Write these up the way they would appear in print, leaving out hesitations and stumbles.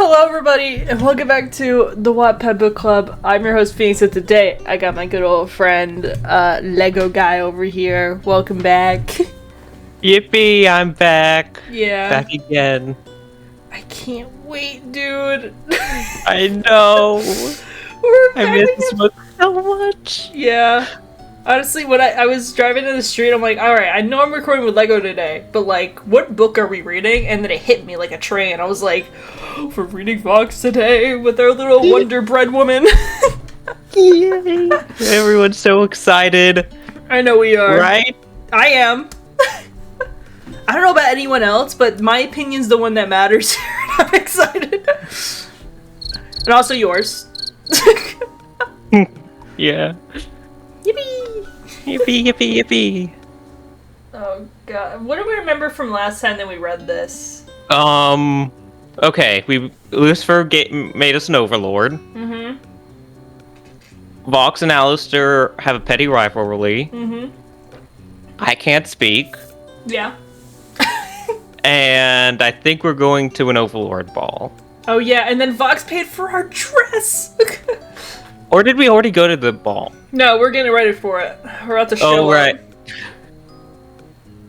Hello everybody, and welcome back to the Wattpad Book Club. I'm your host Phoenix, and today I got my good old friend, Lego guy over here. Welcome back. Yippee, I'm back. Yeah. Back again. I can't wait, dude. I know. I miss this book so much. Yeah. Honestly, when I was driving in the street, I'm like, alright, I know I'm recording with Lego today, but like, what book are we reading? And then it hit me like a train. I was like, we're reading Vox today with our little Wonder Bread woman. Yay. Everyone's so excited. I know we are. Right? I am. I don't know about anyone else, but my opinion's the one that matters. I'm excited. And also yours. Yeah. Yippee! Yippee, yippee, yippee. Oh god. What do we remember from last time that we read this? Okay, Lucifer made us an overlord. Mm-hmm. Vox and Alistair have a petty rivalry. Mm-hmm. I can't speak. Yeah. And I think we're going to an overlord ball. Oh yeah, and then Vox paid for our dress! Or did we already go to the ball? No, we're getting ready for it. We're about to show Oh, right. up.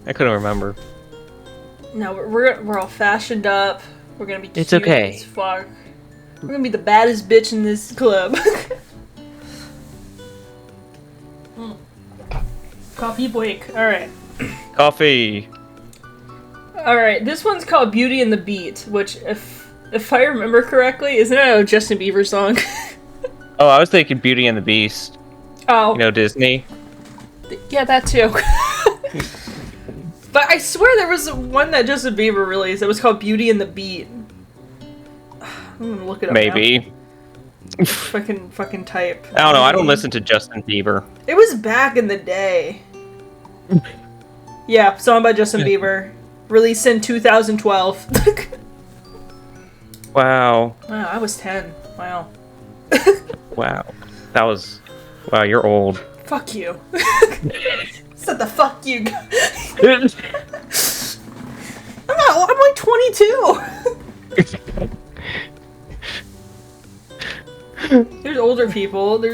I couldn't remember. No, we're all fashioned up. We're gonna be cute It's okay. as fuck. We're gonna be the baddest bitch in this club. Coffee break. Alright. Coffee. Alright, this one's called Beauty and the Beat, which, if I remember correctly, isn't it a Justin Bieber song? Oh, I was thinking Beauty and the Beast. Oh. You know, Disney. Yeah, that too. But I swear there was one that Justin Bieber released that was called Beauty and the Beat. I'm gonna look it up Maybe. now. Fucking type. I don't know, I don't listen to Justin Bieber. It was back in the day. Yeah, song by Justin Bieber. Released in 2012. Wow. Wow, I was 10. Wow. Wow. That was... Wow, you're old. Fuck you. Said the fuck you. I'm like 22. There's older people.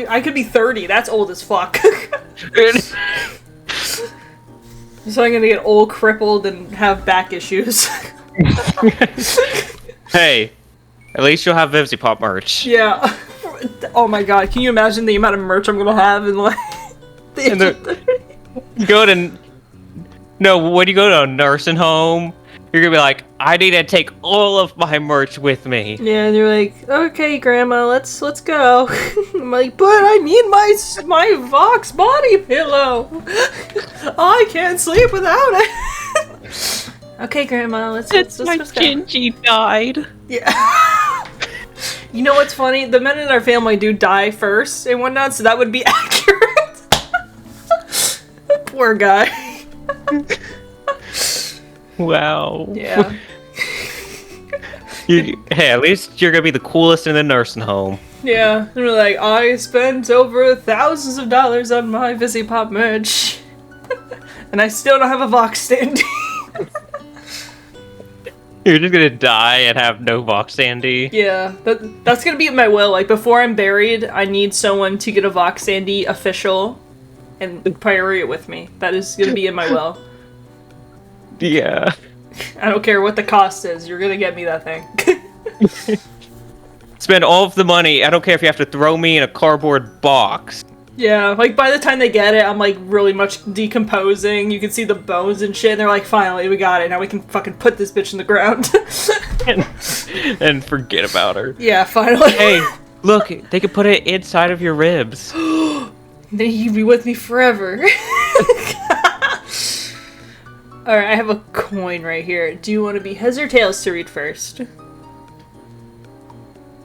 I could be 30. That's old as fuck. So I'm gonna get old, crippled, and have back issues. Hey, at least you'll have Vivzy Pop merch. Yeah. Oh my god, can you imagine the amount of merch I'm gonna have in like... Go to... No, when you go to a nursing home, you're gonna be like, I need to take all of my merch with me. Yeah, and you're like, okay, Grandma, let's go. I'm like, but I need my Vox body pillow. I can't sleep without it. Okay, Grandma, let's go. Gingy died. Yeah. You know what's funny? The men in our family do die first and whatnot, so that would be accurate. Poor guy. Wow. Yeah. Hey, at least you're gonna be the coolest in the nursing home. Yeah. And we're like, I spent over thousands of dollars on my Vizzy Pop merch. And I still don't have a Vox stand. You're just gonna die and have no Vox standee. Yeah, that's gonna be in my will. Like, before I'm buried, I need someone to get a Vox standee official and priority it with me. That is gonna be in my will. Yeah. I don't care what the cost is, you're gonna get me that thing. Spend all of the money. I don't care if you have to throw me in a cardboard box. Yeah, like, by the time they get it, I'm, like, really much decomposing. You can see the bones and shit, and they're like, finally, we got it. Now we can fucking put this bitch in the ground. and forget about her. Yeah, finally. Hey, look, they could put it inside of your ribs. Then you'd be with me forever. Alright, I have a coin right here. Do you want to be heads or tails to read first?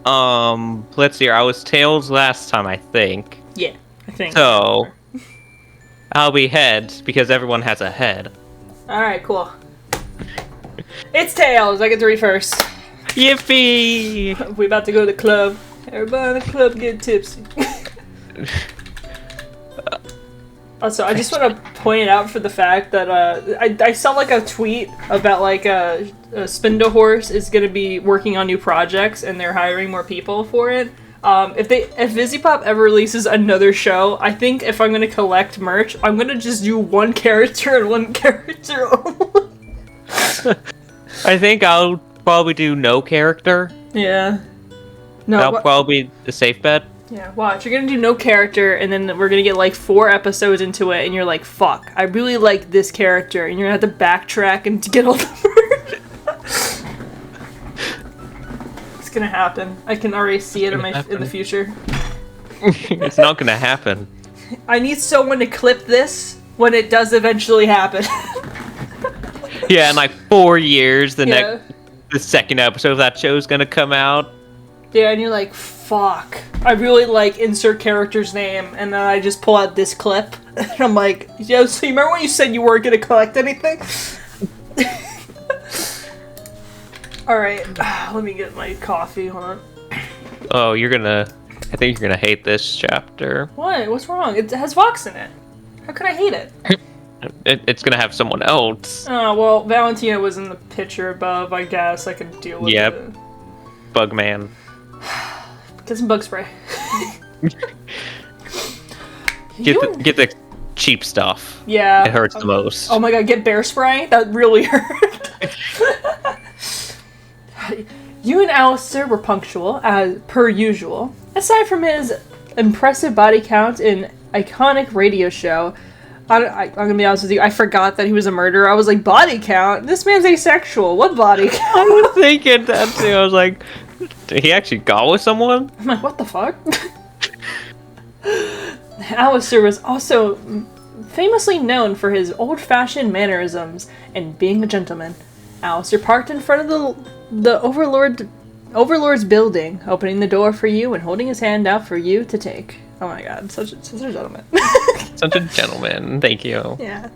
Let's see here. I was tails last time, I think. Yeah, I think. So, I'll be heads because everyone has a head. Alright, cool. It's tails. I get to read first. Yippee! We about to go to the club. Everybody in the club get tipsy. Also, I just want to point it out for the fact that I saw like a tweet about like Spindle Horse is going to be working on new projects and they're hiring more people for it. If Vizzypop ever releases another show, I think if I'm going to collect merch, I'm going to just do one character and one character only. I think I'll probably do no character. Yeah. No, That'll probably be the safe bet. Yeah, watch. You're gonna do no character, and then we're gonna get like 4 episodes into it, and you're like, fuck, I really like this character, and you're gonna have to backtrack and get all the It's gonna happen. I can already see it in the future. It's not gonna happen. I need someone to clip this when it does eventually happen. Yeah, in like 4 years, the second episode of that show is gonna come out. Yeah, and you're like, fuck. I really like insert character's name, and then I just pull out this clip, and I'm like, yo, so you remember when you said you weren't gonna collect anything? Alright, let me get my coffee, hold on. Oh, I think you're gonna hate this chapter. What? What's wrong? It has Vox in it. How could I hate it? It's gonna have someone else. Oh, well, Valentina was in the picture above, I guess. I could deal with it. Bugman. Get some bug spray. Get the cheap stuff. Yeah. It hurts the most. Oh my god, get bear spray? That really hurt. You and Alistair were punctual, as per usual. Aside from his impressive body count and iconic radio show, I'm gonna be honest with you, I forgot that he was a murderer. I was like, body count? This man's asexual. What body count? I was thinking that too. I was like, did he actually go with someone? I'm like, what the fuck? Alistair was also famously known for his old-fashioned mannerisms and being a gentleman. Alistair parked in front of the Overlord's building, opening the door for you and holding his hand out for you to take. Oh my god, such a gentleman. Such a gentleman, thank you. Yeah.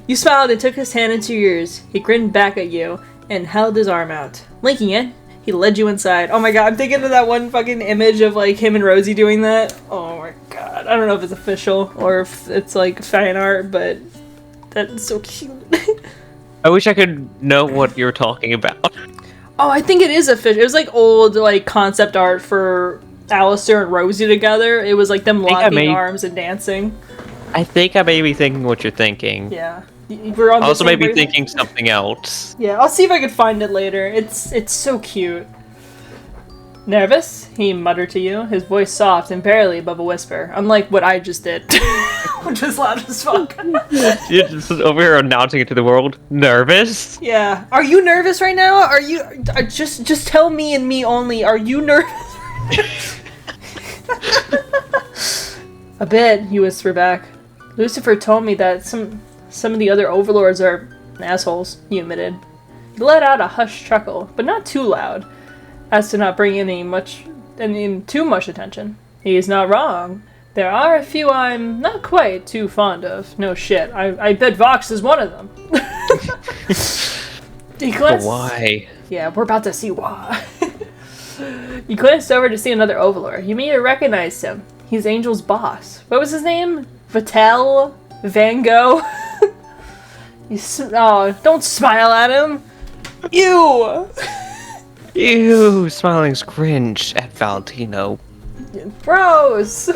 You smiled and took his hand into yours. He grinned back at you and held his arm out. Linking it, he led you inside. Oh my god, I'm thinking of that one fucking image of like him and Rosie doing that. Oh my god. I don't know if it's official or if it's like fan art, but that's so cute. I wish I could know what you're talking about. Oh, I think it is official. It was like old like concept art for Alistair and Rosie together. It was like them locking arms and dancing. I think I may be thinking what you're thinking. Yeah. We're on the also same may be wavelength? thinking something else. Yeah, I'll see if I can find it later. It's so cute. Nervous? He muttered to you, his voice soft and barely above a whisper, unlike what I just did, which was loud as fuck. You're just over here announcing it to the world. Nervous? Yeah. Are you nervous right now? Are you... just tell me and me only. Are you nervous? A bit, you whisper back. Lucifer told me that some of the other overlords are assholes, he admitted. He let out a hushed chuckle, but not too loud, as to not bring in too much attention. He is not wrong. There are a few I'm not quite too fond of. No shit. I bet Vox is one of them. But why? Yeah, we're about to see why. You glanced over to see another overlord. You may have recognized him. He's Angel's boss. What was his name? Vatel? Van Gogh? Oh, don't smile at him. Ew! Ew, smiling's cringe at Valentino. Gross!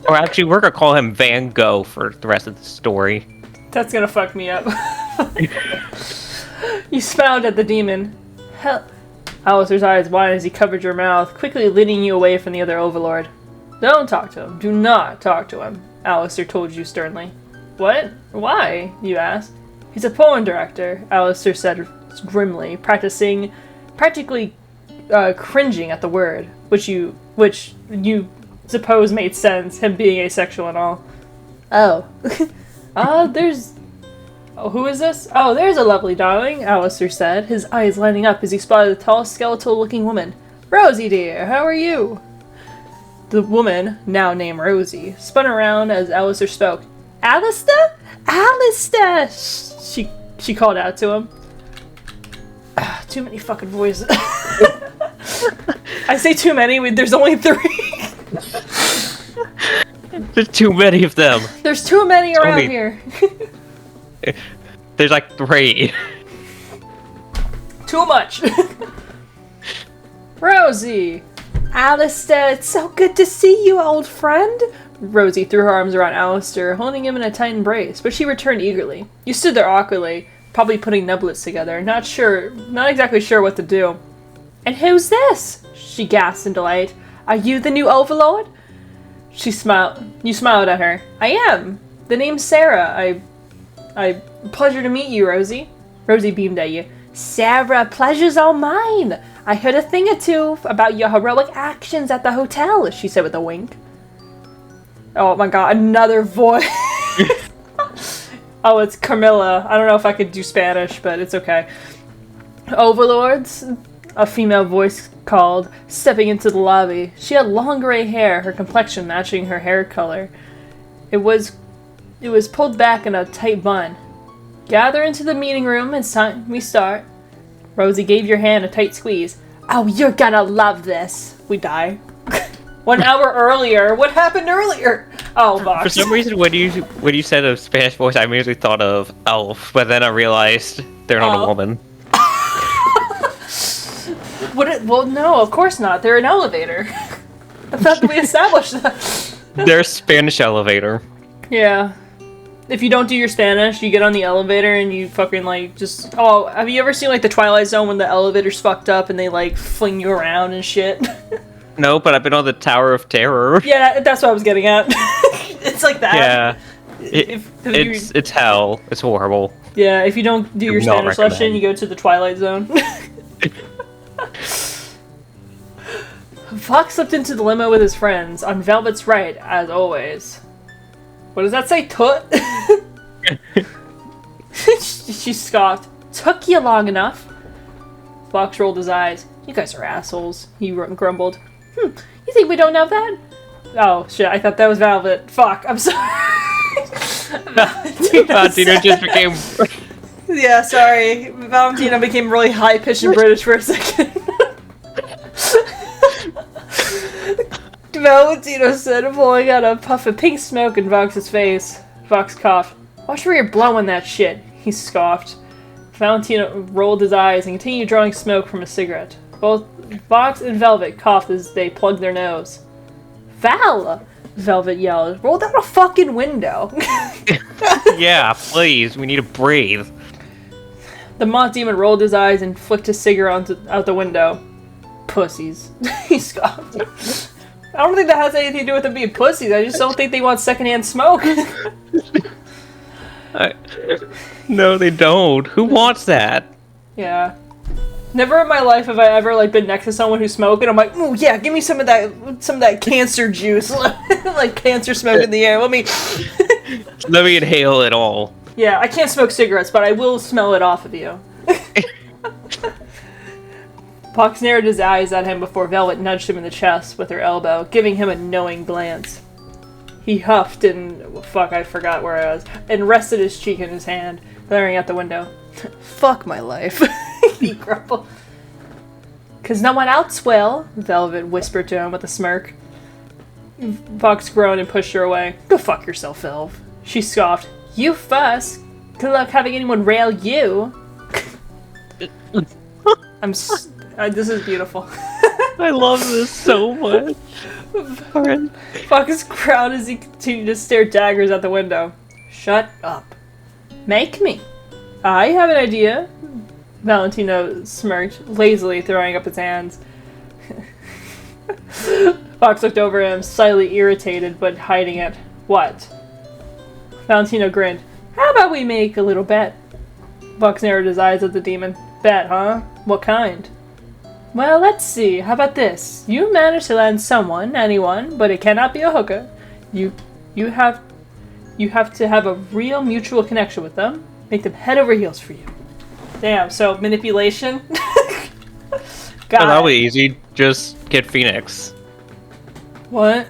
Or actually, we're gonna call him Van Gogh for the rest of the story. That's gonna fuck me up. You smiled at the demon. Hell. Alistair's eyes widened as he covered your mouth, quickly leading you away from the other overlord. Don't talk to him. Do not talk to him, Alistair told you sternly. What? Why? You asked. He's a poem director, Alistair said grimly, practically cringing at the word, which you suppose made sense, him being asexual and all. Oh. Oh, who is this? Oh, there's a lovely darling, Alistair said, his eyes lighting up as he spotted a tall, skeletal-looking woman. Rosie, dear, how are you? The woman, now named Rosie, spun around as Alistair spoke. Alistair? Alistair! She called out to him. Too many fucking voices. I say too many, there's only 3. There's too many of them. There's too many around here. There's like 3. Too much. Rosie. Alistair, it's so good to see you, old friend. Rosie threw her arms around Alistair, holding him in a tight embrace, but she returned eagerly. You stood there awkwardly, probably putting nublets together, not exactly sure what to do. And who's this? She gasped in delight. Are you the new overlord? She smiled. You smiled at her. I am. The name's Sarah. Pleasure to meet you, Rosie. Rosie beamed at you. Sarah, pleasure's all mine. I heard a thing or two about your heroic actions at the hotel, she said with a wink. Oh my god, another voice. Oh, it's Camilla. I don't know if I could do Spanish, but it's okay. Overlords? A female voice called, stepping into the lobby. She had long gray hair, her complexion matching her hair color. It was pulled back in a tight bun. Gather into the meeting room, it's time we start. Rosie gave your hand a tight squeeze. Oh, you're gonna love this. We die. 1 hour earlier. What happened earlier? Oh, Vox. For some reason, when you said a Spanish voice, I immediately thought of Elf, but then I realized they're not a woman. Well, no, of course not. They're an elevator. I thought we established that. They're a Spanish elevator. Yeah. If you don't do your Spanish, you get on the elevator and you fucking, like, just... Oh, have you ever seen, like, the Twilight Zone when the elevator's fucked up and they, like, fling you around and shit? No, but I've been on the Tower of Terror. Yeah, that's what I was getting at. It's like that. Yeah. It's hell. It's horrible. Yeah, if you don't do your Spanish lesson, you go to the Twilight Zone. Fox slipped into the limo with his friends, on Velvet's right, as always. What does that say, Toot? She scoffed. Took you long enough. Fox rolled his eyes. You guys are assholes, he grumbled. You think we don't know that? Oh, shit, I thought that was Velvet. Fuck, I'm sorry. Valentino just became... Yeah, sorry. Valentino became really high-pitched and British for a second. Valentino said, pulling out a puff of pink smoke in Vox's face. Vox coughed. Watch where you're blowing that shit, he scoffed. Valentino rolled his eyes and continued drawing smoke from a cigarette. Both Vox and Velvet coughed as they plugged their nose. Val! Velvet yelled. Roll down a fucking window. Yeah, please. We need to breathe. The moth demon rolled his eyes and flicked his cigarette out the window. Pussies. He scoffed. I don't think that has anything to do with them being pussies. I just don't think they want secondhand smoke. No, they don't. Who wants that? Yeah. Never in my life have I ever like been next to someone who's smoking. I'm like, ooh, yeah, give me some of that cancer juice, like cancer smoke in the air. Let me inhale it all. Yeah, I can't smoke cigarettes, but I will smell it off of you. Pox narrowed his eyes at him before Velvet nudged him in the chest with her elbow, giving him a knowing glance. He huffed and... fuck, I forgot where I was. And rested his cheek in his hand, glaring out the window. Fuck my life, he grumbled. 'Cause no one else will, Velvet whispered to him with a smirk. Fox groaned and pushed her away. Go fuck yourself, Velv. She scoffed. You first. Good luck having anyone rail you. This is beautiful. I love this so much. Fox growled as he continued to stare daggers out the window. Shut up. Make me. I have an idea. Valentino smirked, lazily throwing up his hands. Fox looked over at him, slightly irritated, but hiding it. What? Valentino grinned. How about we make a little bet? Fox narrowed his eyes at the demon. Bet, huh? What kind? Well, let's see. How about this? You manage to land someone, anyone, but it cannot be a hooker. You have to have a real mutual connection with them. Make them head over heels for you. Damn, so manipulation? That'll be easy. Just get Phoenix. What?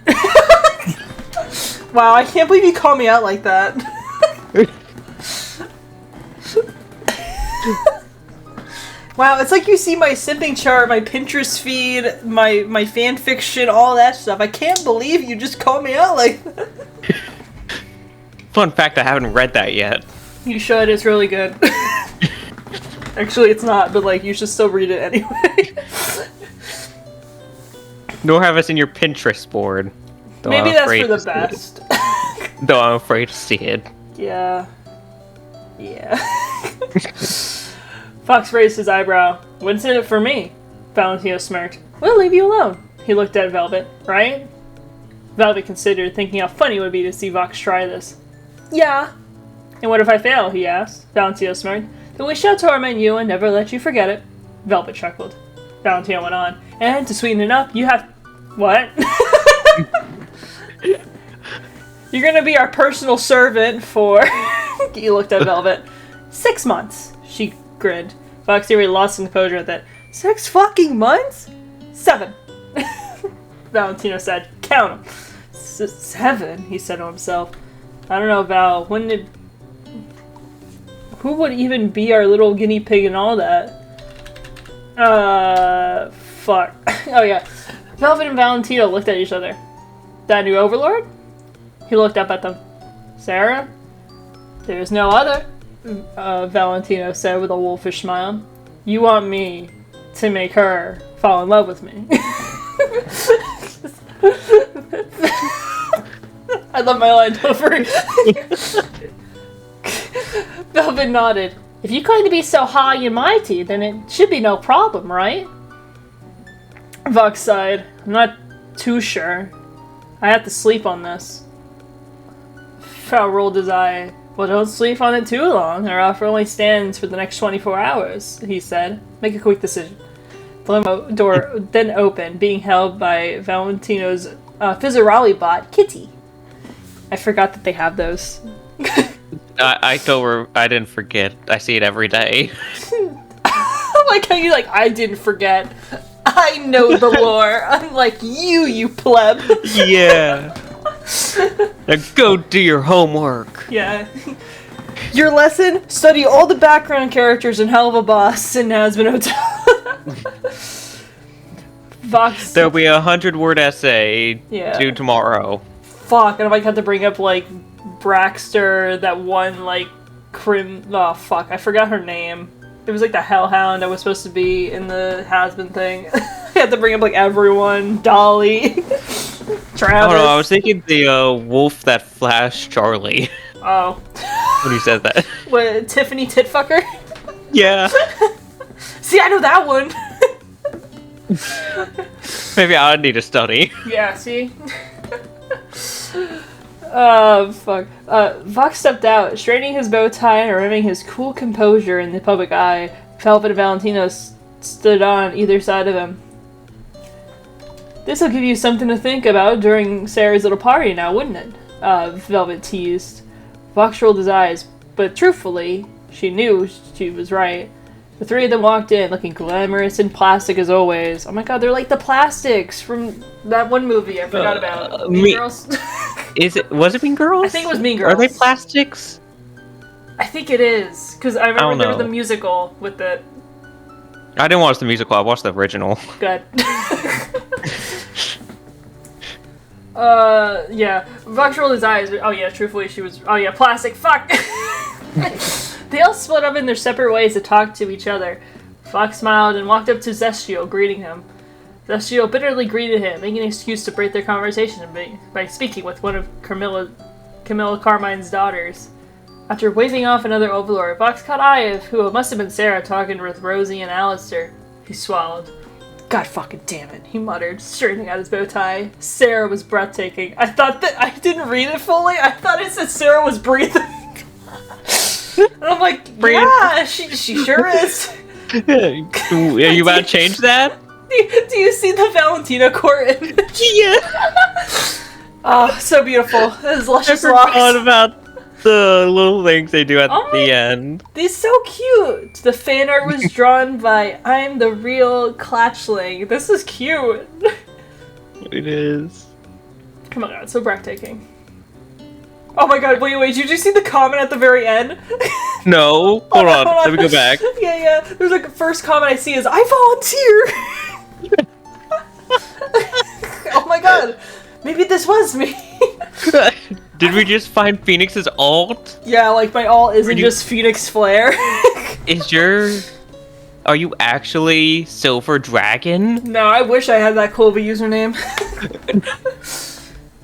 Wow, I can't believe you called me out like that. Wow, it's like you see my simping chart, my Pinterest feed, my fanfiction, all that stuff. I can't believe you just called me out like that. Fun fact, I haven't read that yet. You should, it's really good. Actually, it's not, but like, you should still read it anyway. Nor have us in your Pinterest board. Maybe that's for the best. Though I'm afraid to see it. Yeah. Yeah. Fox raised his eyebrow. What's in it for me? Valentino smirked. We'll leave you alone. He looked at Velvet. Right? Velvet considered, thinking how funny it would be to see Vox try this. Yeah. And what if I fail? He asked. Valentino smirked. Then we shall torment you and never let you forget it. Velvet chuckled. Valentino went on. And to sweeten it up, you have... What? You're gonna be our personal servant for... He looked at Velvet. 6 months. She grinned. Fox Theory lost some composure at that. 6 fucking months? 7. Valentino said, count them. 7, he said to himself. I don't know, Val. When did... Who would even be our little guinea pig and all that? Fuck. Oh, yeah. Velvet and Valentino looked at each other. That new overlord? He looked up at them. Sarah? There's no other, Valentino said with a wolfish smile. You want me to make her fall in love with me. I love my line over. Velvet nodded. If you claim to be so high and mighty, then it should be no problem, right? Vox sighed. I'm not too sure. I have to sleep on this. Frau rolled his eye. Well, don't sleep on it too long. Our offer only stands for the next 24 hours, he said. Make a quick decision. The limo door then opened, being held by Valentino's Fizzarolli bot, Kitty. I forgot that they have those. I didn't forget. I see it every day. I like how you I didn't forget. I know the lore. Unlike you pleb. Yeah. Now go do your homework. Yeah. Your lesson? Study all the background characters in Hell of a Boss and Hazbin Hotel. Vox. There'll be a 100-word essay due tomorrow. Fuck, and I might have to bring up, Braxter, that one, oh, fuck, I forgot her name. It was, the Hellhound that was supposed to be in the Hazbin thing. I had to bring up, everyone. Dolly. Travis. Oh, no, I was thinking the wolf that flashed Charlie. Oh. When you said that. What, Tiffany Titfucker? Yeah. See, I know that one. Maybe I need to study. Yeah, see? Oh, fuck. Vox stepped out, straightening his bow tie and removing his cool composure in the public eye. Velvet and Valentino stood on either side of him. This'll give you something to think about during Sarah's little party now, wouldn't it? Velvet teased. Vox rolled his eyes, but truthfully, she knew she was right. The three of them walked in, looking glamorous and plastic as always. Oh my god, they're like the plastics from that one movie I forgot about. Mean Girls? Was it Mean Girls? I think it was Mean Girls. Are they plastics? I think it is, because I remember there was the musical with the... I didn't watch the musical, I watched the original. Good. Yeah. Vox rolled his eyes. Oh yeah, truthfully she was... Oh yeah, plastic, fuck! They all split up in their separate ways to talk to each other. Fox smiled and walked up to Zestiel, greeting him. Zestiel bitterly greeted him, making an excuse to break their conversation by speaking with one of Camilla Carmine's daughters. After waving off another overlord, Fox caught eye of who must have been Sarah talking with Rosie and Alistair. He swallowed. God fucking damn it, he muttered, straightening out his bow tie. Sarah was breathtaking. I thought that I didn't read it fully. I thought it said Sarah was breathing. And I'm like, yeah, she sure is. Are you about to change that? Do you see the Valentina court image? Yeah. Oh, so beautiful. His luscious locks. I forgot about the little things they do at the end. These so cute. The fan art was drawn by I'm the real Clatchling. This is cute. It is. Come on, God, it's so breathtaking. Oh my god, wait, did you see the comment at the very end? No. Hold on. Let me go back. Yeah. There's the first comment I see is, I volunteer! Oh my god. Maybe this was me. Did we just find Phoenix's alt? Yeah, like my alt isn't just Phoenix Flare. Are you actually Silver Dragon? No, I wish I had that cool of a username.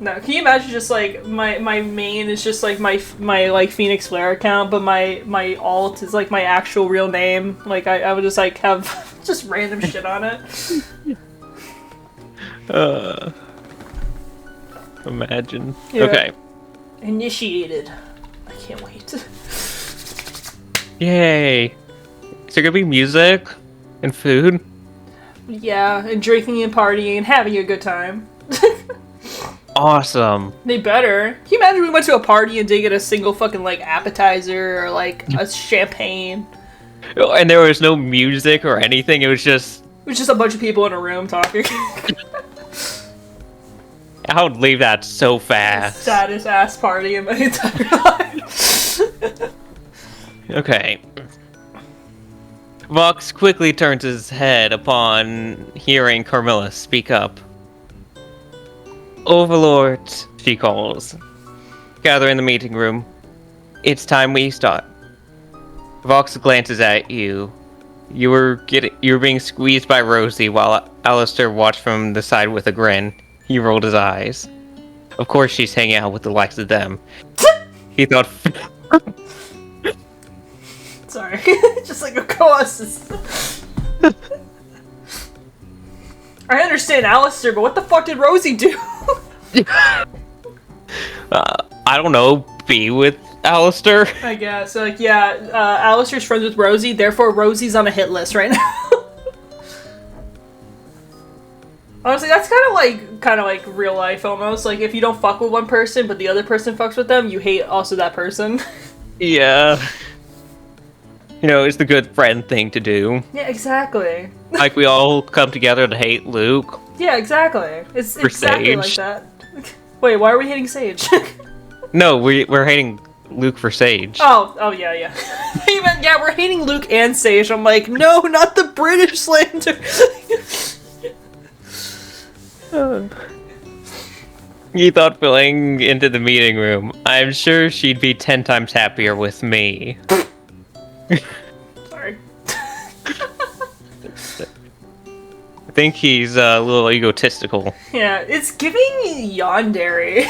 No, can you imagine just like my main is just like my like Phoenix Flare account, but my alt is like my actual real name. Like I would just like have just random shit on it. Imagine. Yeah. Okay. Initiated. I can't wait. Yay. Is there gonna be music and food? Yeah, and drinking and partying and having a good time. Awesome. They better. Can you imagine we went to a party and didn't get a single fucking like appetizer or like a champagne? And there was no music or anything. It was just a bunch of people in a room talking. I would leave that so fast. Saddest ass party in my entire life. Okay. Vox quickly turns his head upon hearing Carmilla speak up. Overlord, she calls. Gather in the meeting room. It's time we start. Vox glances at you. You were being squeezed by Rosie while Alistair watched from the side with a grin. He rolled his eyes. Of course she's hanging out with the likes of them. He thought... Sorry. Just like, of course. I understand Alistair, but what the fuck did Rosie do? I don't know. Be with Alistair? I guess. Like, yeah, Alistair's friends with Rosie, therefore Rosie's on a hit list right now. Honestly, that's kind of like real life almost. Like, if you don't fuck with one person, but the other person fucks with them, you hate also that person. Yeah. You know, it's the good friend thing to do. Yeah, exactly. Like, we all come together to hate Luke. Yeah, exactly. It's For exactly like Sage. that. Wait, why are we hating Sage? No, we're hating Luke for Sage. Oh, yeah. Even, yeah, we're hating Luke and Sage. I'm like, no, not the British slander. He thought filling into the meeting room. I'm sure she'd be 10 times happier with me. Sorry. I think he's a little egotistical. Yeah, it's giving yandere.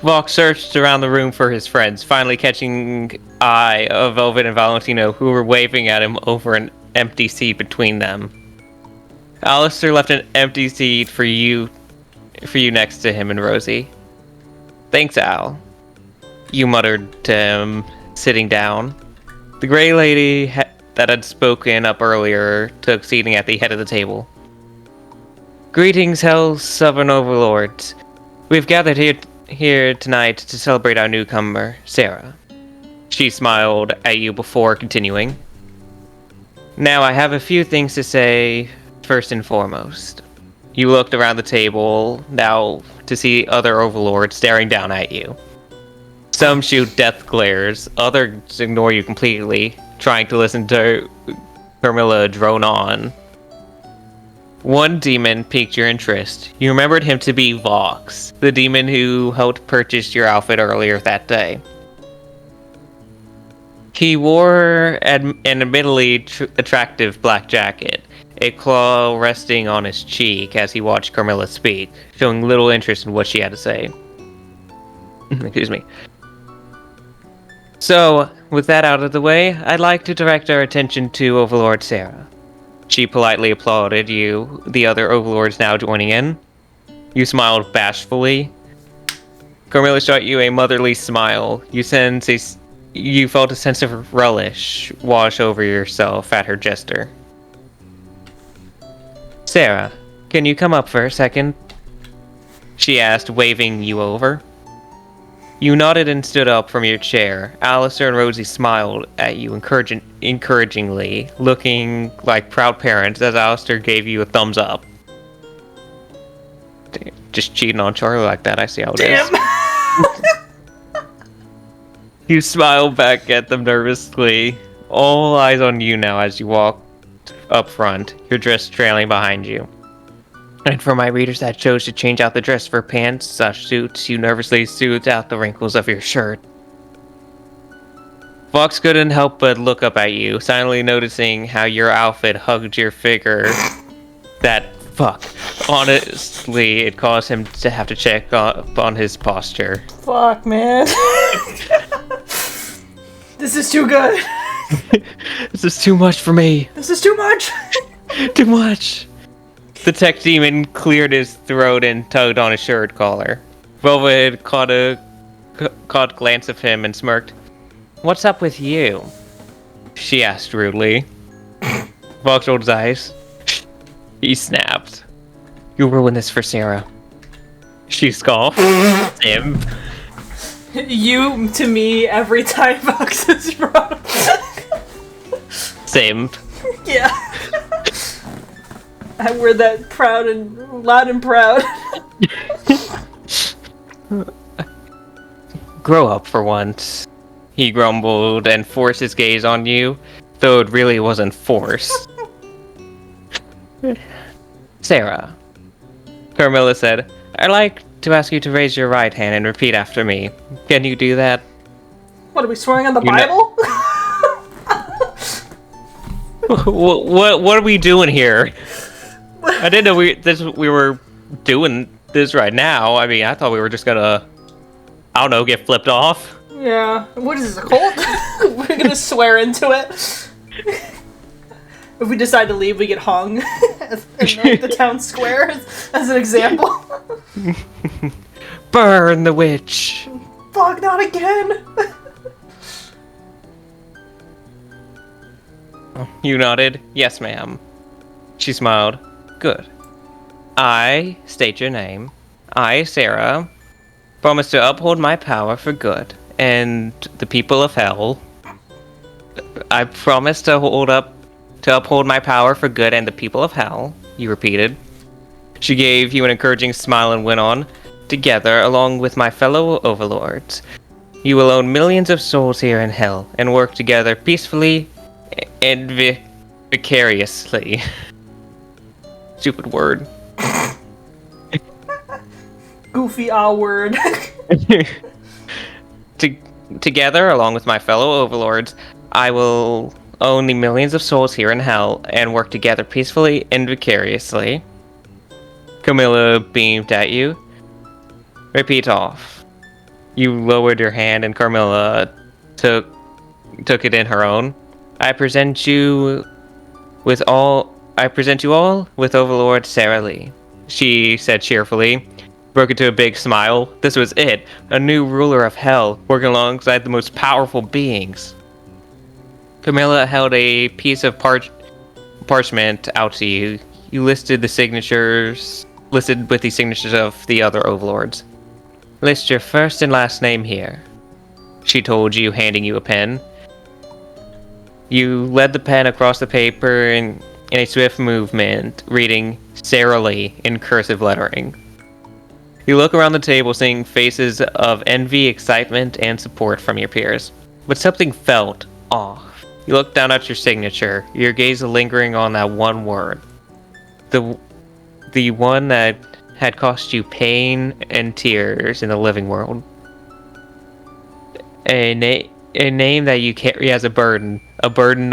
Vox searched around the room for his friends, finally catching eye of Velvet and Valentino, who were waving at him over an empty seat between them. Alistair left an empty seat for you next to him and Rosie. Thanks, Al. You muttered to him, sitting down. The gray lady that had spoken up earlier took seating at the head of the table. Greetings, Hell's Southern Overlords. We've gathered here tonight to celebrate our newcomer, Sarah. She smiled at you before continuing. Now, I have a few things to say. First and foremost, you looked around the table now to see other overlords staring down at you. Some shoot death glares, others ignore you completely, trying to listen to Carmilla drone on. One demon piqued your interest. You remembered him to be Vox, the demon who helped purchase your outfit earlier that day. He wore an admittedly attractive black jacket, a claw resting on his cheek as he watched Carmilla speak, showing little interest in what she had to say. Excuse me. So, with that out of the way, I'd like to direct our attention to Overlord Sarah. She politely applauded you, the other overlords now joining in. You smiled bashfully. Carmilla shot you a motherly smile. You felt a sense of relish wash over yourself at her gesture. Sarah, can you come up for a second? She asked, waving you over. You nodded and stood up from your chair. Alistair and Rosie smiled at you encouragingly, looking like proud parents as Alistair gave you a thumbs up. Damn, just cheating on Charlie like that, I see how it is. You smiled back at them nervously. All eyes on you now as you walk up front, your dress trailing behind you. And for my readers that chose to change out the dress for pants/suits, you nervously smoothed out the wrinkles of your shirt. Fox couldn't help but look up at you, silently noticing how your outfit hugged your figure. That fuck. Honestly, it caused him to have to check up on his posture. Fuck, man. This is too good. This is too much for me. This is too much. Too much. The tech demon cleared his throat and tugged on his shirt collar. Velvet caught a glance of him and smirked. What's up with you? She asked rudely. Fox rolled his eyes. He snapped. You ruined this for Sarah. She scoffed. Him. You to me every time Fox is brought up. Same. Yeah. I wear that proud and loud and proud. Grow up for once. He grumbled and forced his gaze on you, though it really wasn't forced. Sarah, Carmilla said, I'd like to ask you to raise your right hand and repeat after me. Can you do that? What, are we swearing on the Bible? What are we doing here? I didn't know we were doing this right now. I mean, I thought we were just gonna, I don't know, get flipped off. Yeah. What is this, a cult? We're gonna swear into it. If we decide to leave, we get hung in the town square as an example. Burn the witch. Fuck, not again. You nodded. Yes, ma'am. She smiled. Good. I state your name. I, Sarah, promise to uphold my power for good and the people of hell. I promise to uphold my power for good and the people of hell, you repeated. She gave you an encouraging smile and went on. Together, along with my fellow overlords, you will own millions of souls here in hell and work together peacefully and vicariously. Stupid word. Goofy word. Together, along with my fellow overlords, I will own the millions of souls here in hell and work together peacefully and vicariously. Camilla beamed at you. Repeat off. You lowered your hand and Carmilla took it in her own. I present you all with Overlord Sarah Lee, she said cheerfully. Broke into a big smile. This was it. A new ruler of hell, working alongside the most powerful beings. Camilla held a piece of parchment out to you. You listed with the signatures of the other overlords. List your first and last name here, she told you, handing you a pen. You led the pen across the paper in a swift movement, reading Sarah Lee in cursive lettering. You look around the table, seeing faces of envy, excitement, and support from your peers. But something felt off. You looked down at your signature, your gaze lingering on that one word. The one that had cost you pain and tears in the living world. A name that you carry as a burden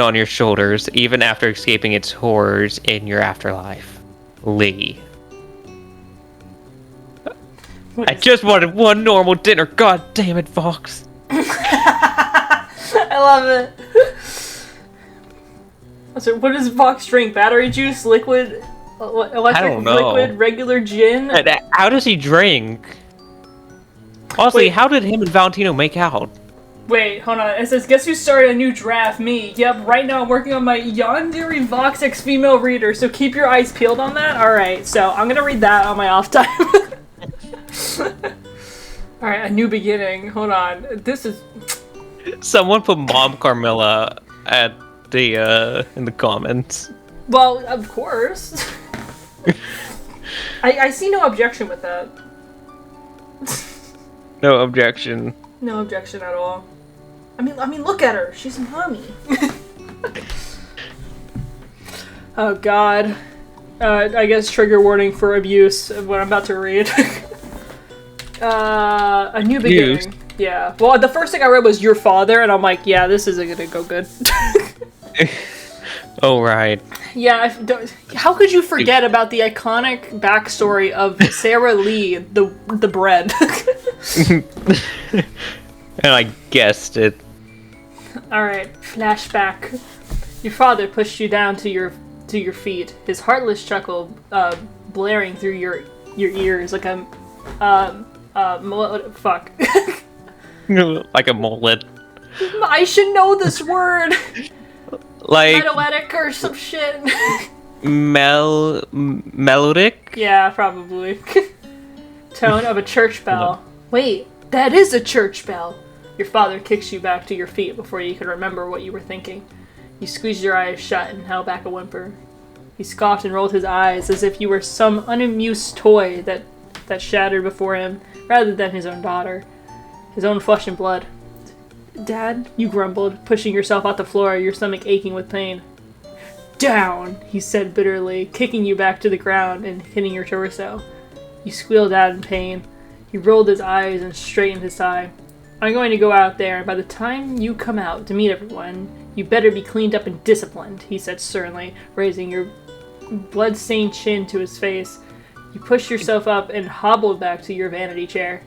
on your shoulders, even after escaping its horrors in your afterlife. Lee. I just wanted one normal dinner. God damn it, Fox. I love it. So what does Fox drink? Battery juice, liquid, electric liquid, regular gin? How does he drink? Honestly, how did him and Valentino make out? Wait, hold on. It says, guess who started a new draft? Me. Yep, right now I'm working on my Yandere Vox X female reader, so keep your eyes peeled on that. Alright, so I'm gonna read that on my off time. Alright, a new beginning. Hold on. This is... Someone put Mom Carmilla at the, in the comments. Well, of course. I see no objection with that. No objection. No objection at all. I mean, look at her. She's mommy. Oh, God. I guess trigger warning for abuse of what I'm about to read. A new beginning. Yeah. Well, the first thing I read was your father, and I'm like, yeah, this isn't gonna go good. Oh, right. Yeah, how could you forget about the iconic backstory of Sarah Lee, the bread? And I guessed it. Alright, flashback. Your father pushed you down to your feet, his heartless chuckle blaring through your ears like a fuck. Like a mullet. I should know this word. Like Metoetic or some shit. Melodic? Yeah, probably. Tone of a church bell. Wait, that is a church bell. Your father kicks you back to your feet before you can remember what you were thinking. You squeezed your eyes shut and held back a whimper. He scoffed and rolled his eyes as if you were some unamused toy that shattered before him, rather than his own daughter. His own flesh and blood. Dad, you grumbled, pushing yourself off the floor, your stomach aching with pain. Down, he said bitterly, kicking you back to the ground and hitting your torso. You squealed out in pain. He rolled his eyes and straightened his tie. I'm going to go out there, and by the time you come out to meet everyone, you better be cleaned up and disciplined, he said sternly, raising your blood-stained chin to his face. You pushed yourself up and hobbled back to your vanity chair.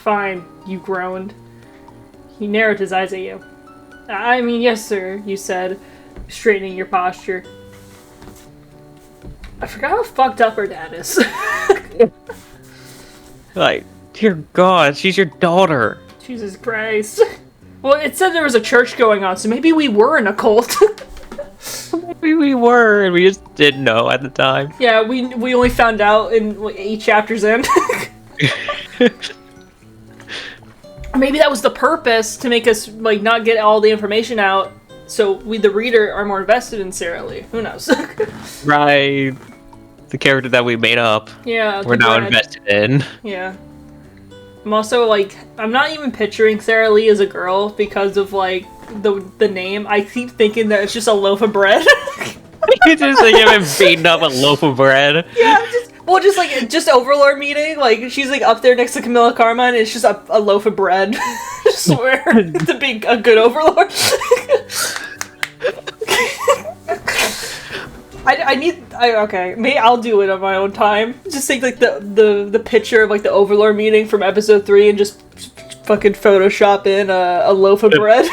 Fine, you groaned. He narrowed his eyes at you. I mean, yes, sir, you said, straightening your posture. I forgot how fucked up her dad is. Like, dear God, she's your daughter. Jesus Christ. Well, it said there was a church going on, so maybe we were in a cult. Maybe we were, and we just didn't know at the time. Yeah, we only found out in 8 chapters in. Maybe that was the purpose, to make us like not get all the information out, so we, the reader, are more invested in Sarah Lee. Who knows? Right. The character that we made up. Yeah. We're now invested in. Yeah. I'm also like, I'm not even picturing Sarah Lee as a girl because of like the name. I keep thinking that it's just a loaf of bread. You just like him beating up a loaf of bread. Yeah, just Overlord meeting. Like, she's like up there next to Camilla Karma, and it's just a loaf of bread. I swear to be a good Overlord. Okay, maybe I'll do it on my own time. Just take like the picture of like the Overlord meeting from episode 3 and just fucking Photoshop in a loaf of bread.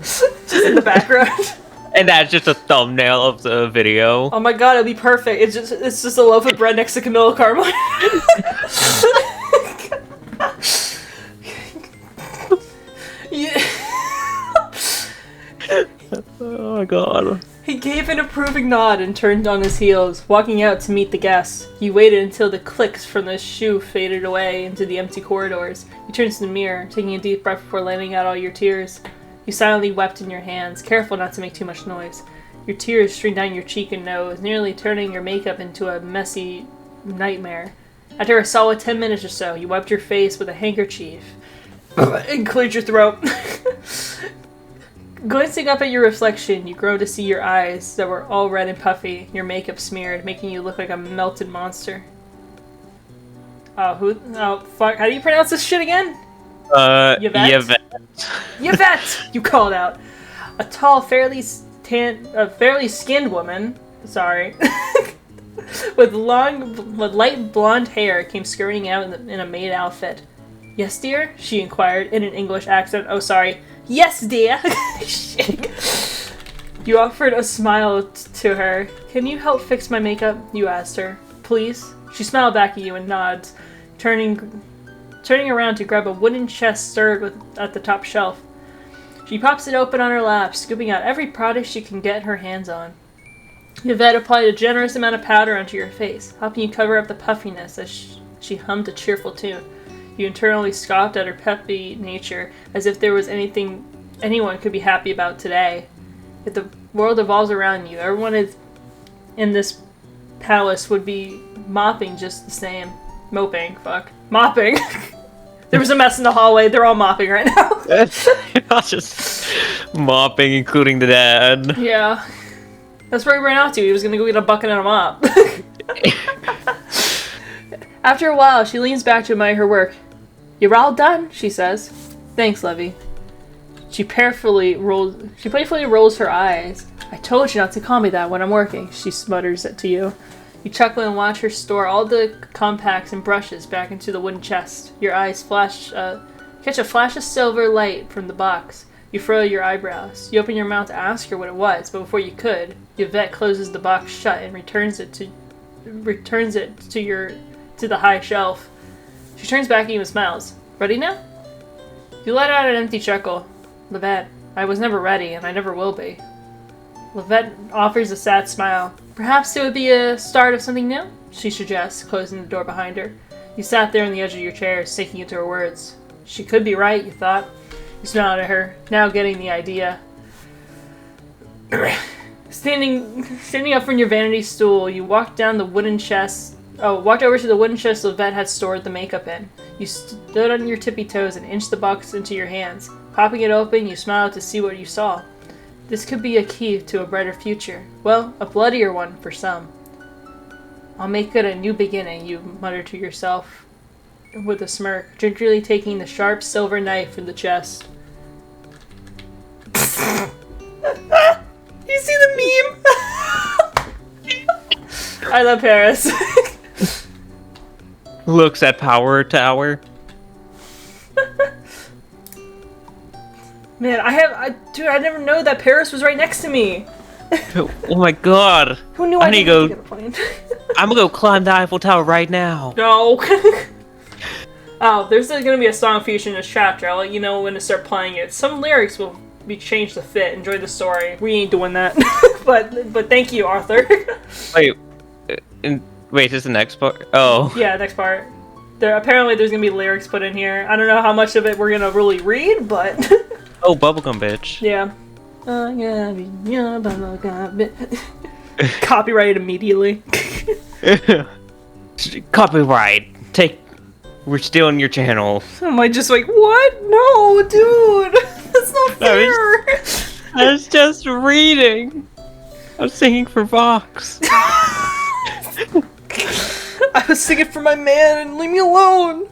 Just in the background. And that's just a thumbnail of the video. Oh my god, it'd be perfect. It's just a loaf of bread next to Camilla Karma. Yeah. Oh my god. He gave an approving nod and turned on his heels, walking out to meet the guests. He waited until the clicks from the shoe faded away into the empty corridors. He turned to the mirror, taking a deep breath before letting out all your tears. You silently wept in your hands, careful not to make too much noise. Your tears streamed down your cheek and nose, nearly turning your makeup into a messy nightmare. After a solid 10 minutes or so, you wiped your face with a handkerchief and cleared your throat. Glancing up at your reflection, you grow to see your eyes that were all red and puffy, your makeup smeared, making you look like a melted monster. Oh, fuck, how do you pronounce this shit again? Yvette. Yvette! You called out. A tall, fairly skinned woman, with light blonde hair came skirting out in a maid outfit. Yes, dear? She inquired in an English accent. Oh, sorry. Yes, dear! You offered a smile to her. Can you help fix my makeup? You asked her. Please? She smiled back at you and nods, turning around to grab a wooden chest stirred at the top shelf. She pops it open on her lap, scooping out every product she can get her hands on. Yvette applied a generous amount of powder onto your face, helping you cover up the puffiness as she hummed a cheerful tune. You internally scoffed at her peppy nature, as if there was anything anyone could be happy about today. If the world evolves around you, everyone in this palace would be mopping just the same. Mopping. There was a mess in the hallway. They're all mopping right now. Not just mopping, including the dad. Yeah. That's where he ran off to. He was gonna go get a bucket and a mop. After a while, she leans back to admire her work. "You're all done," she says. "Thanks, Levy." She playfully rolls her eyes. "I told you not to call me that when I'm working," she smutters it to you. You chuckle and watch her store all the compacts and brushes back into the wooden chest. Your eyes catch a flash of silver light from the box. You furrow your eyebrows. You open your mouth to ask her what it was, but before you could, Yvette closes the box shut and returns it to the high shelf. She turns back at you and smiles. "Ready now?" You let out an empty chuckle. "Levette, I was never ready, and I never will be." Levette offers a sad smile. "Perhaps it would be a start of something new?" she suggests, closing the door behind her. You sat there on the edge of your chair, sinking into her words. She could be right, you thought. You smiled at her, now getting the idea. Standing up from your vanity stool, you walked over to the wooden chest Levette had stored the makeup in. You stood on your tippy toes and inched the box into your hands. Popping it open, you smiled to see what you saw. This could be a key to a brighter future. Well, a bloodier one for some. "I'll make it a new beginning," you muttered to yourself with a smirk, gingerly taking the sharp silver knife from the chest. You see the meme? I love Paris. Looks at Power Tower. Man, I never know that Paris was right next to me. Oh my god. Who knew I need to get a plane? I'm gonna go climb the Eiffel Tower right now. No. Oh, there's gonna be a song featured in this chapter. I'll let you know when to start playing it. Some lyrics will be changed to fit. Enjoy the story. We ain't doing that. but thank you, Arthur. Wait, is this the next part? Oh. Yeah, next part. Apparently there's gonna be lyrics put in here. I don't know how much of it we're gonna really read, but... Oh, bubblegum bitch. Yeah. Bubblegum bitch. Copyrighted immediately. Copyright. We're stealing your channel. Am I just like, what? No, dude. That's not fair. I was just reading. I was singing for Vox. I was singing for my man and leave me alone.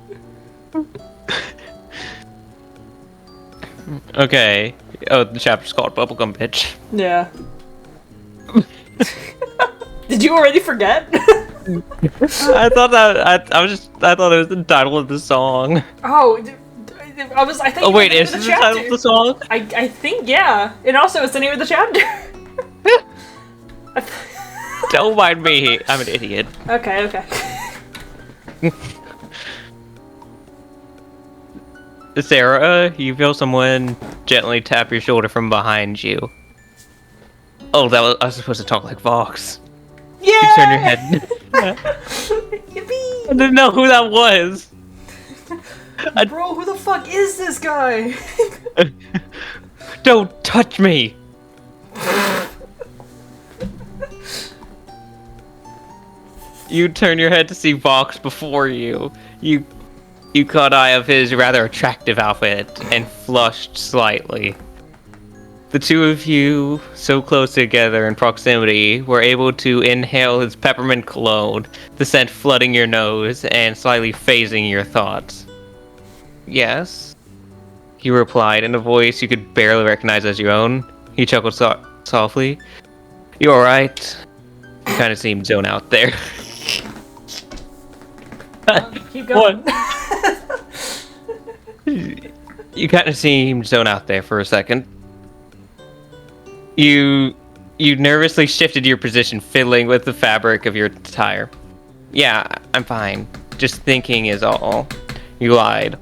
Okay. Oh, the chapter's called Bubblegum Bitch. Yeah. Did you already forget? I thought it was the title of the song. Oh, I think. Oh wait, is this the title of the song? I think, yeah. And also, it's the name of the chapter. Don't mind me. I'm an idiot. Okay. Sarah, you feel someone gently tap your shoulder from behind you. Oh, I was supposed to talk like Vox. Yeah. You turn your head. Yippee! I didn't know who that was. Bro, who the fuck is this guy? Don't touch me. You turn your head to see Vox before you. You caught eye of his rather attractive outfit and flushed slightly. The two of you, so close together in proximity, were able to inhale his peppermint cologne, the scent flooding your nose and slightly phasing your thoughts. "Yes?" he replied in a voice you could barely recognize as your own. He chuckled softly. "You alright?" You kind of seemed zone out there. Keep going. You kind of seemed zone out there for a second. You nervously shifted your position, fiddling with the fabric of your attire. "Yeah, I'm fine. Just thinking is all." You lied.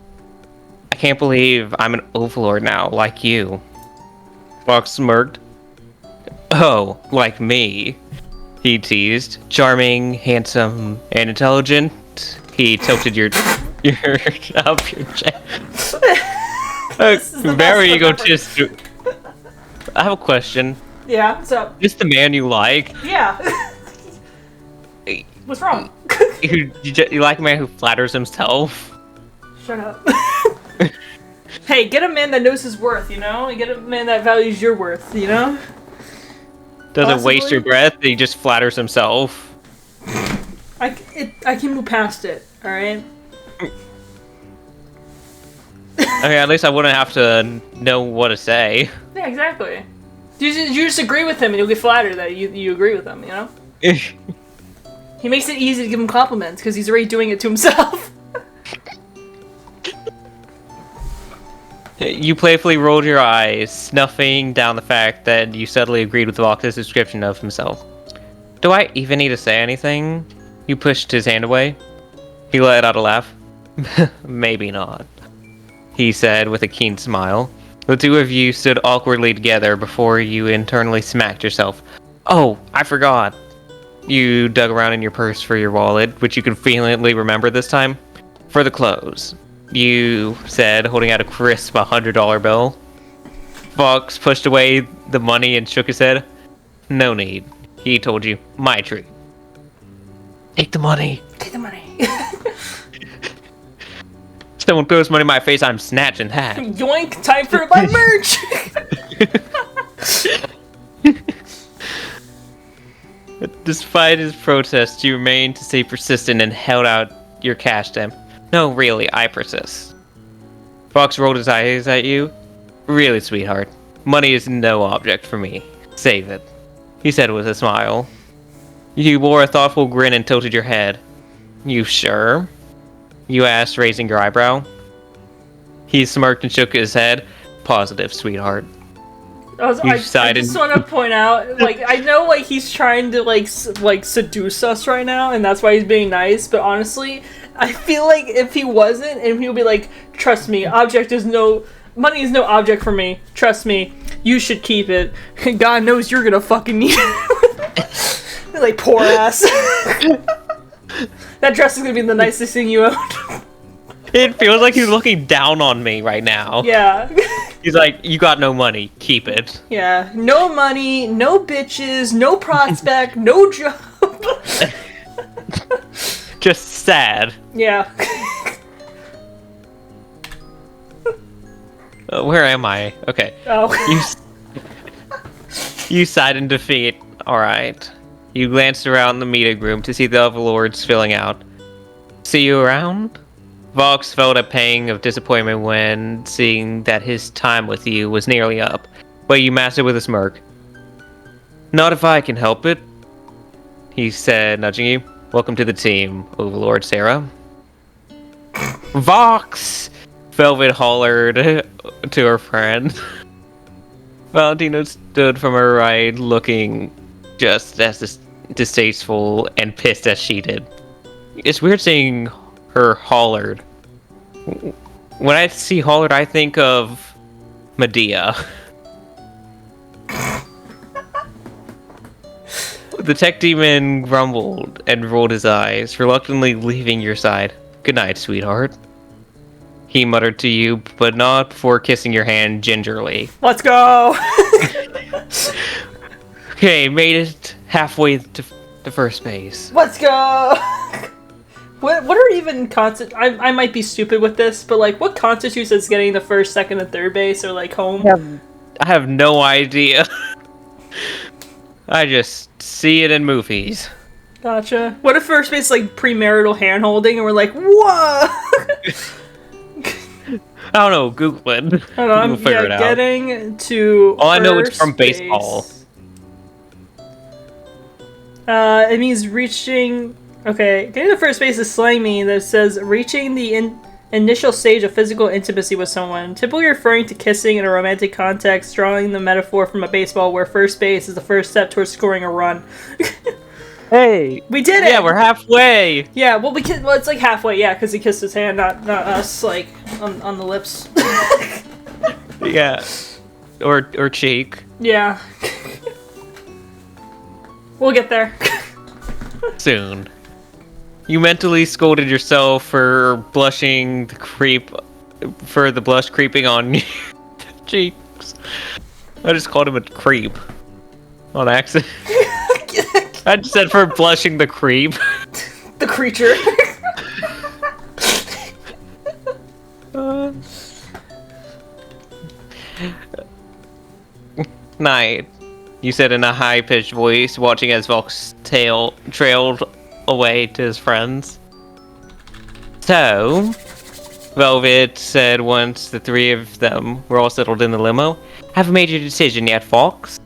"I can't believe I'm an overlord now, like you." Fox smirked. "Oh, like me," he teased. "Charming, handsome, and intelligent." He tilted your up your chest. Very egotistic. I have a question. Yeah, what's up? Is this the man you like? Yeah. What's wrong? You like a man who flatters himself? Shut up. Hey, get a man that knows his worth, you know? Get a man that values your worth, you know? Doesn't waste Possibly. your breath, he just flatters himself. I can move past it, alright? Okay, at least I wouldn't have to know what to say. Yeah, exactly. You just agree with him and you'll get flattered that you agree with him, you know? He makes it easy to give him compliments because he's already doing it to himself. You playfully rolled your eyes, snuffing down the fact that you subtly agreed with Vox's description of himself. Do I even need to say anything? You pushed his hand away. He let out a laugh. Maybe not, he said with a keen smile. The two of you stood awkwardly together before you internally smacked yourself. Oh, I forgot. You dug around in your purse for your wallet, which you conveniently remember this time. For the clothes, you said, holding out a crisp $100 bill. Fox pushed away the money and shook his head. No need, he told you. My treat. Take the money. Take the money. Someone throws money in my face, I'm snatching that. Yoink, time for my merch! Despite his protests, you remained to stay persistent and held out your cash to him. No, really, I persist. Fox rolled his eyes at you. Really, sweetheart. Money is no object for me. Save it, he said with a smile. You wore a thoughtful grin and tilted your head. You sure? You asked, raising your eyebrow. He smirked and shook his head. Positive, sweetheart. I just want to point out, like, I know, like, he's trying to, like, seduce us right now, and that's why he's being nice, but honestly, I feel like if he wasn't, and he would be like, trust me, money is no object for me, trust me, you should keep it, God knows you're gonna fucking need it. Like, poor ass. That dress is gonna be the nicest thing you own. It feels like he's looking down on me right now. Yeah. He's like, you got no money, keep it. Yeah, no money, no bitches, no prospect, no job. Just sad. Yeah. Where am I? Okay. Oh. You sighed in defeat. Alright. You glanced around the meeting room to see the overlords filling out. See you around? Vox felt a pang of disappointment when seeing that his time with you was nearly up, but you masked it with a smirk. Not if I can help it, he said, nudging you. Welcome to the team, Overlord Sarah. Vox! Velvet hollered to her friend. Valentino stood from her right, looking just as distasteful and pissed as she did. It's weird seeing her hollered. When I see hollered, I think of Medea. The tech demon grumbled and rolled his eyes, reluctantly leaving your side. Good night, sweetheart, he muttered to you, but not before kissing your hand gingerly. Let's go! Okay, made it halfway to first base. Let's go! What are even I might be stupid with this, but like, what constitutes as getting the first, second, and third base, or like home? I have no idea. I just see it in movies. Gotcha. What if first base is like premarital hand holding, and we're like, whoa! I don't know, Google it. Hold on, We'll figure it out. Getting to All I know it's first from base. baseball. It means reaching. Okay, getting to first base is slang mean that says reaching the initial stage of physical intimacy with someone, typically referring to kissing in a romantic context, drawing the metaphor from a baseball where first base is the first step towards scoring a run. Hey, we did it! Yeah, we're halfway. Yeah, well, well, it's like halfway, yeah, because he kissed his hand, not us, like on the lips. Yeah, or cheek. Yeah. We'll get there. Soon. You mentally scolded yourself for blushing for the blush creeping on your cheeks. I just called him a creep on accident. I just said for blushing the creep. The creature. Night. You said in a high-pitched voice, watching as Vox trailed away to his friends. So, Velvet said once the three of them were all settled in the limo, "Haven't made your decision yet, Fox?"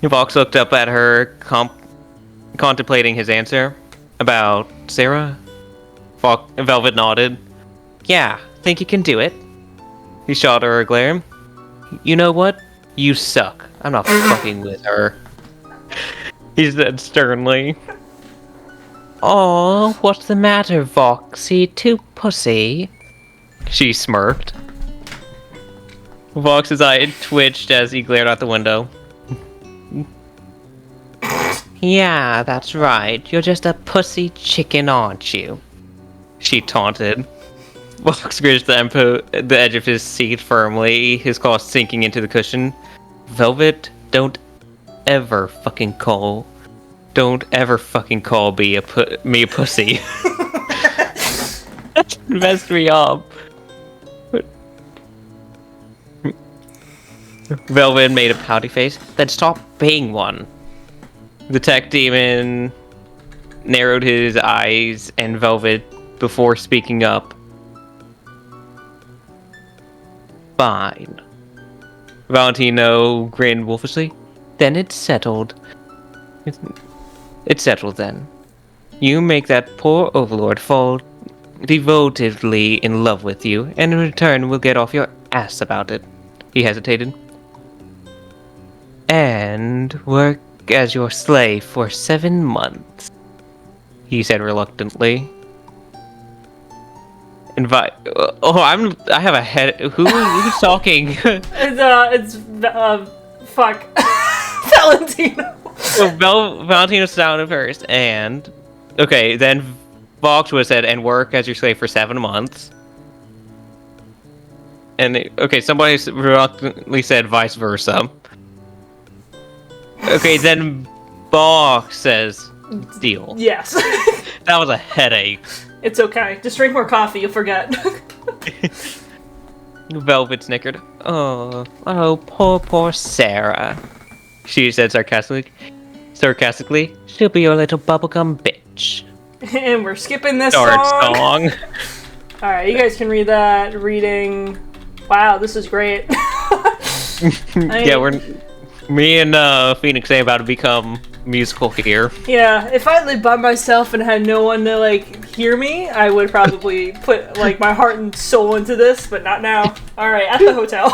Fox looked up at her, contemplating his answer. "About Sarah?" Velvet nodded. "Yeah, think you can do it?" He shot her a glare. "You know what? You suck. I'm not fucking with her," he said sternly. "Oh, what's the matter, Voxy? Too pussy?" She smirked. Vox's eye twitched as he glared out the window. "Yeah, that's right. You're just a pussy chicken, aren't you?" She taunted. Vox gripped the edge of his seat firmly, his claws sinking into the cushion. "Velvet, don't ever fucking call me a pussy." That messed me up. Velvet made a pouty face. "Then stop being one." The tech demon narrowed his eyes and Velvet before speaking up. "Fine." Valentino grinned wolfishly. "Then it's settled. It's settled then. You make that poor overlord fall devotedly in love with you, and in return we'll get off your ass about it." He hesitated. "And work as your slave for 7 months," he said reluctantly. I have a head. Who's talking? Fuck. Valentino. So Valentino sounded first, and okay, then Vox would have said, "And work as your slave for 7 months." And okay, somebody reluctantly said vice versa. Okay, then Vox says, "Deal." Yes. That was a headache. It's okay. Just drink more coffee, you'll forget. Velvet snickered. Oh, poor Sarah," she said sarcastically. "She'll be your little bubblegum bitch." And we're skipping this Start song. song. Alright, you guys can read that. Reading. Wow, this is great. Yeah, me and Phoenix A about to become musical here. Yeah, if I lived by myself and had no one to, like, hear me, I would probably put, like, my heart and soul into this, but not now. Alright, at the hotel.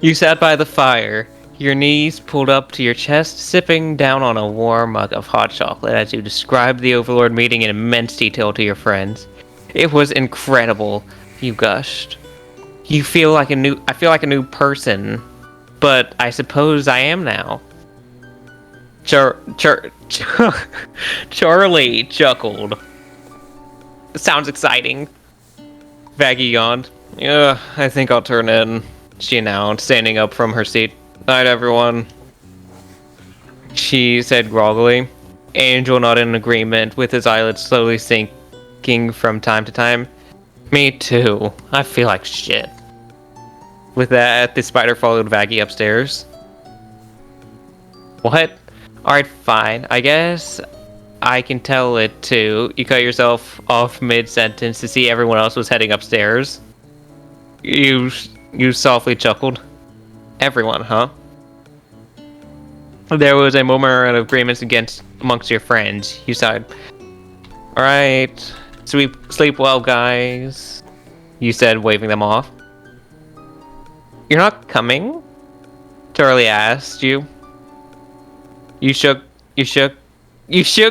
You sat by the fire, your knees pulled up to your chest, sipping down on a warm mug of hot chocolate as you described the Overlord meeting in immense detail to your friends. "It was incredible," you gushed. I feel like a new person, but I suppose I am now." Charlie chuckled. "Sounds exciting." Vaggie yawned. "Yeah, I think I'll turn in," she announced, standing up from her seat. "Night, everyone," she said groggily. Angel nodded in agreement, with his eyelids slowly sinking from time to time. "Me too. I feel like shit." With that, the spider followed Vaggie upstairs. "What? Alright, fine. I guess I can tell it too." You cut yourself off mid-sentence to see everyone else was heading upstairs. You softly chuckled. "Everyone, huh?" There was a moment of agreement amongst your friends. You sighed. "Alright. Sleep well, guys," you said, waving them off. "You're not coming?" Charlie asked you. You shook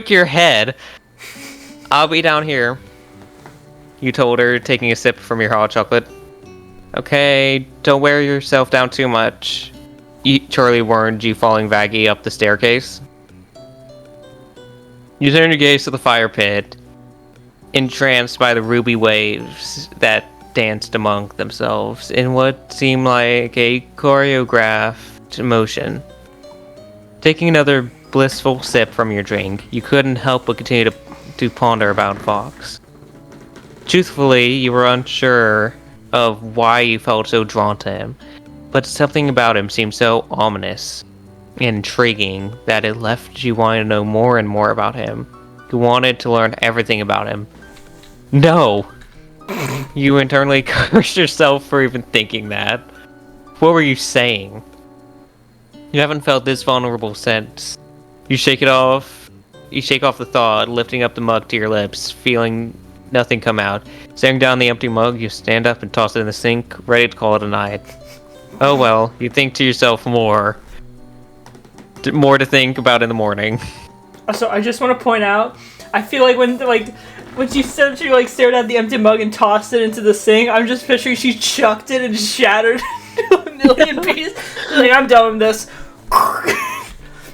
your head. "I'll be down here," you told her, taking a sip from your hot chocolate. "Okay, don't wear yourself down too much," Charlie warned you, following Vaggie up the staircase. You turned your gaze to the fire pit, entranced by the ruby waves that danced among themselves in what seemed like a choreographed motion. Taking another blissful sip from your drink, you couldn't help but continue to ponder about Vox. Truthfully, you were unsure of why you felt so drawn to him. but something about him seemed so ominous and intriguing that it left you wanting to know more and more about him. You wanted to learn everything about him. No! You internally cursed yourself for even thinking that. What were you saying? You haven't felt this vulnerable since. You shake off the thought, lifting up the mug to your lips, feeling nothing come out. Staring down the empty mug, you stand up and toss it in the sink, ready to call it a night. Oh well, you think to yourself more to think about in the morning. Also, I just want to point out, I feel like when she said she like stared at the empty mug and tossed it into the sink, I'm just picturing she chucked it and shattered into a million pieces. She's like, I'm done with this.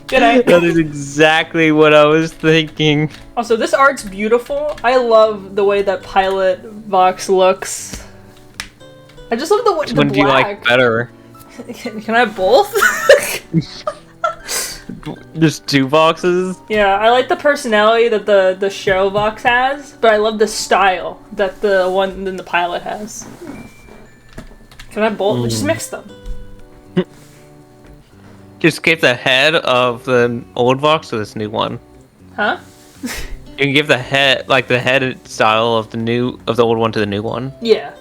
Good night. That is exactly what I was thinking. Also, this art's beautiful. I love the way that Pilot Vox looks. I just love the Which one do you like better? Can I have both? Just two boxes? Yeah, I like the personality that the show Vox has, but I love the style that the one in the Pilot has. Can I have both? Just mix them. Just give the head of the old Vox to this new one. Huh? You can give the head, like the head style of the old one to the new one. Yeah.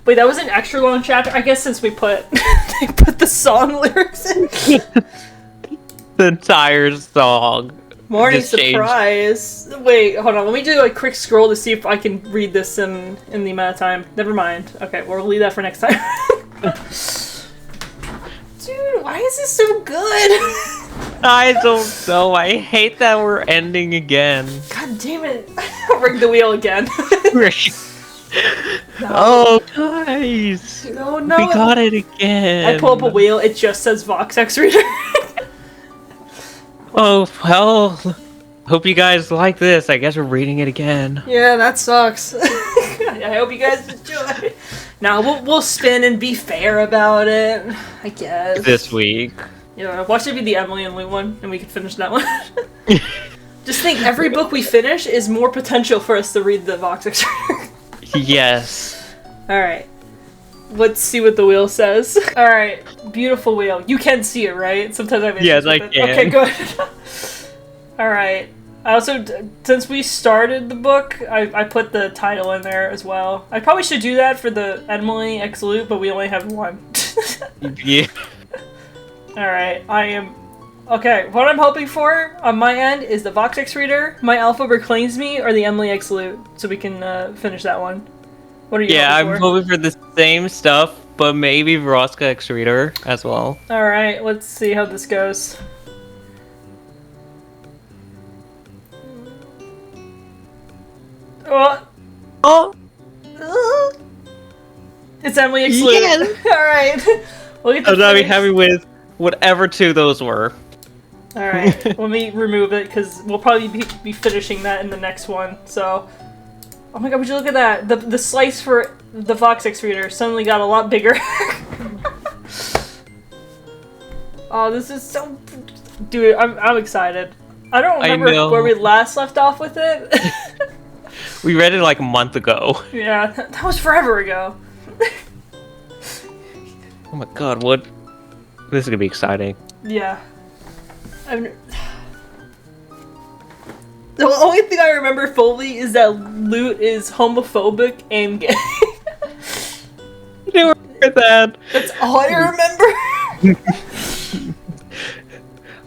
Wait, that was an extra long chapter? I guess since we put they put the song lyrics in. The entire song. Morning just changed. surprise. Wait, hold on. Let me do a quick scroll to see if I can read this in the amount of time. Never mind. Okay, we'll leave that for next time. Dude, why is this so good? I don't know. I hate that we're ending again. God damn it. Ring the wheel again. No. Oh, guys. No, no. We got it again. I pull up a wheel, it just says Vox X Reader. Oh, well. Hope you guys like this. I guess we're reading it again. Yeah, that sucks. I hope you guys enjoy. Now we'll spin and be fair about it, I guess. This week. Yeah, watch it be the Emily and Lou one, and we can finish that one. Just think, every book we finish is more potential for us to read the Vox X Reader. Yes. Alright. Let's see what the wheel says. Alright, beautiful wheel. You can see it, right? Sometimes I have issues Yes, with I it. can. Okay, good. Alright. I also, since we started the book, I put the title in there as well. I probably should do that for the Emily X Loop, but we only have one. Yeah. Alright, okay, what I'm hoping for on my end is the Vox X Reader, My Alpha Reclaims Me, or the Emily X Loop, so we can finish that one. What are you Yeah, hoping I'm for? hoping for the same stuff, but maybe Vroska X Reader as well. Alright, let's see how this goes. Oh! It's Emily X Loop. Yes. Alright. We'll get the I'm not finish. happy with whatever two those were. Alright, let me remove it, because we'll probably be finishing that in the next one, so... Oh my god, would you look at that? The slice for the Vox X Reader suddenly got a lot bigger. Oh, this is so... Dude, I'm excited. I don't remember where we last left off with it. We read it like a month ago. Yeah, that was forever ago. Oh my god, what? This is gonna be exciting. Yeah. The only thing I remember fully is that Loot is homophobic and gay. I don't remember that. That's all I remember.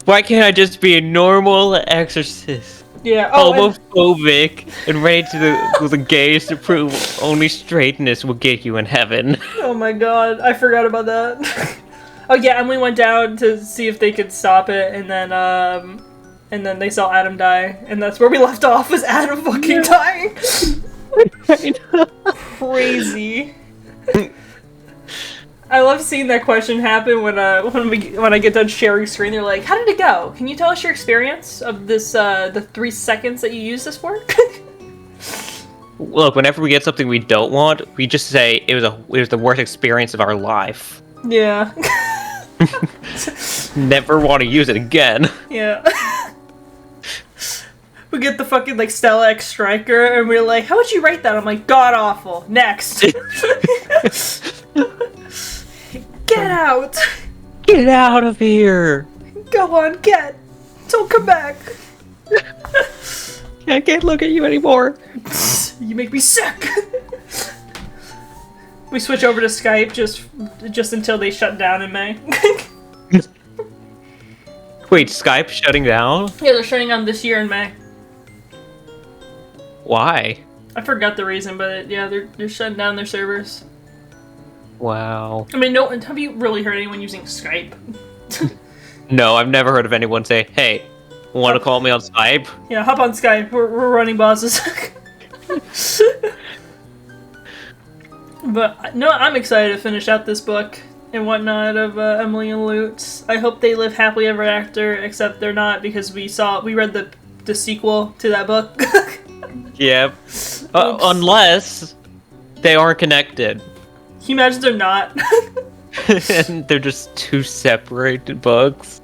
Why can't I just be a normal exorcist? Yeah. Homophobic and ready to the gays to prove only straightness will get you in heaven. Oh my god, I forgot about that. Oh yeah, and we went down to see if they could stop it, and then they saw Adam die, and that's where we left off, was Adam fucking dying. I know. Crazy. I love seeing that question happen when I get done sharing screen. They're like, "How did it go? Can you tell us your experience of this the 3 seconds that you used this for?" Look, whenever we get something we don't want, we just say it was the worst experience of our life. Yeah. Never want to use it again. Yeah. We get the fucking, like, Stella X Striker, and we're like, how would you rate that? I'm like, god awful. Next. Get out. Get out of here. Go on, get. Don't come back. I can't look at you anymore. You make me sick. We switch over to Skype just until they shut down in May. Wait, Skype shutting down? Yeah, they're shutting down this year in May. Why? I forgot the reason, but yeah, they're shutting down their servers. Wow. I mean, no, have you really heard anyone using Skype? No, I've never heard of anyone say, hey, want to call me on Skype? Yeah, hop on Skype. We're running bosses. But no, I'm excited to finish out this book and whatnot of Emily and Lutz. I hope they live happily ever after, except they're not because we read the sequel to that book. Yep. Unless they aren't connected. Can you imagine they're not? And they're just two separated books.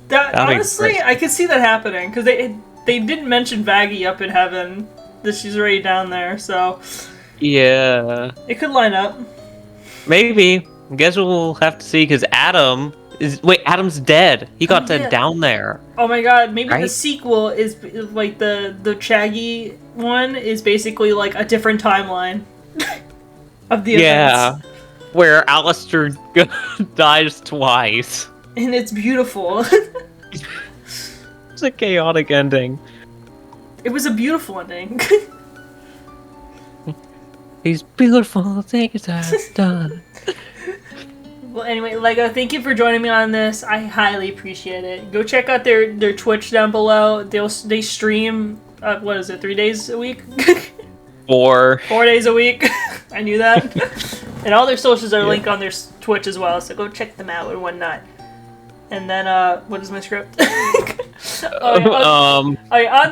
That honestly, I could see that happening because they didn't mention Vaggie up in heaven, that she's already down there, so yeah, it could line up. Maybe. I guess we'll have to see because Adam's dead. He got sent down there. Oh my god, maybe right? The sequel is like the Chaggy one is basically like a different timeline of the events. Where Alistair dies twice. And it's beautiful. It's a chaotic ending. It was a beautiful ending. These beautiful things are done. Well, anyway, Lego, thank you for joining me on this. I highly appreciate it. Go check out their Twitch down below. They stream, 3 days a week? 4 days a week. I knew that. And all their socials are linked on their Twitch as well, so go check them out and whatnot. And then, what is my script? On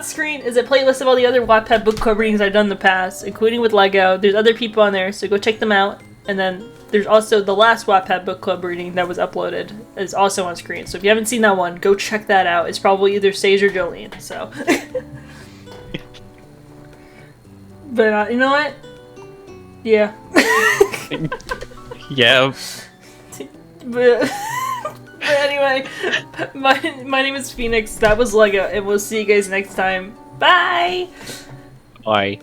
screen is a playlist of all the other Wattpad Book Club readings I've done in the past, including with Lego. There's other people on there, so go check them out. And then there's also the last Wattpad Book Club reading that was uploaded is also on screen. So if you haven't seen that one, go check that out. It's probably either Sage or Jolene, so. But, you know what? Yeah. Yeah. But anyway, my name is Phoenix. That was Lego, and we'll see you guys next time. Bye! Bye.